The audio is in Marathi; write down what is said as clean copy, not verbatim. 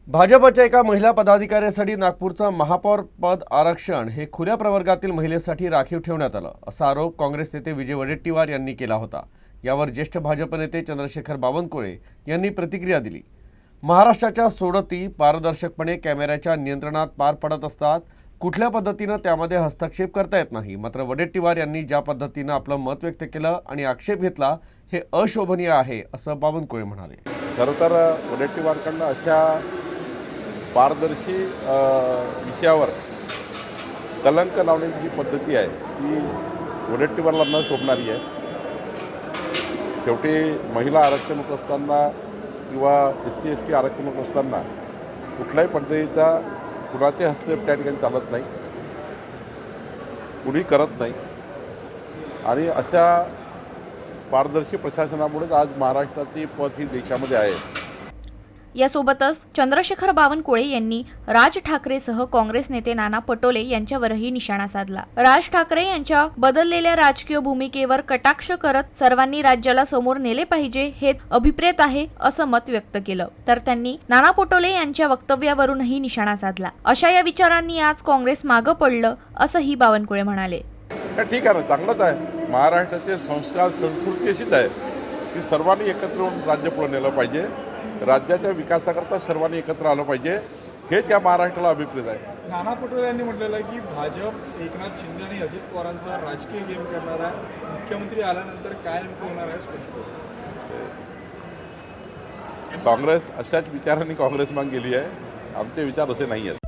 भाजपच्या एका महिला पदाधिकाऱ्यासाठी नागपूरचं महापौर पद आरक्षण हे खुल्या प्रवर्गातील महिलेसाठी राखीव ठेवण्यात आलं असा आरोप काँग्रेस नेते विजय वडेट्टीवार यांनी केला होता। यावर ज्येष्ठ भाजप नेते चंद्रशेखर बावनकुळे यांनी प्रतिक्रिया दिली। महाराष्ट्राच्या सोडती पारदर्शकपणे कॅमेऱ्याच्या नियंत्रणात पार पडत असतात, कुठल्या पद्धतीने त्यामध्ये हस्तक्षेप करता येत नाही। मात्र वडेट्टीवार यांनी ज्या पद्धतीने आपलं मत व्यक्त केलं आणि आक्षेप घेतला हे अशोभनीय आहे असं बावनकुळे म्हणाले। खरं तर वडेट्टीवारकडनं अशा पारदर्शी विषयावर कलंक लावण्याची जी पद्धती आहे ती वडेट्टीवारला न शोभणारी आहे। शेवटी महिला आरक्षण होत असताना किंवा SC ST आरक्षण होत असताना कुठल्याही पद्धतीचा कुणाचे हस्तक्षेप त्या ठिकाणी चालत नाही, कुणी करत नाही आणि अशा पारदर्शी प्रशासनामुळेच आज महाराष्ट्राची पत ही देशामध्ये आहे। यासोबतच चंद्रशेखर बावनकुळे यांनी राज ठाकरेसह काँग्रेस नेते नाना पटोले यांच्यावरही निशाणा साधला। राज ठाकरे यांच्या बदललेल्या राजकीय भूमिकेवर कटाक्ष करत सर्वांनी राज्याला समोर नेले पाहिजे हे अभिप्रेत आहे असं मत व्यक्त केलं। तर त्यांनी नाना पटोले यांच्या वक्तव्यावरूनही निशाणा साधला। अशा या विचारांनी आज काँग्रेस मागं पडलं असंही बावनकुळे म्हणाले। ठीक आहे ना, चांगलंच आहे। महाराष्ट्राचे संस्कार संस्कृती अशीच आहे की सर्वांनी एकत्र येऊन राज्य पुढे नेलं पाहिजे, राज्याच्या विकासाकरता सर्वांनी एकत्र आलं पाहिजे, हेच या महाराष्ट्राला अभिप्रेत आहे। नाना पटोले यांनी म्हटलेलं आहे की भाजप एकनाथ शिंदे आणि अजित पवारांचा राजकीय गेम करणार आहे, मुख्यमंत्री आल्यानंतर काय नेमकं होणार आहे स्पष्ट। काँग्रेस अशाच विचारांनी काँग्रेस मागे गेली आहे, आमचे विचार असे नाही आहेत।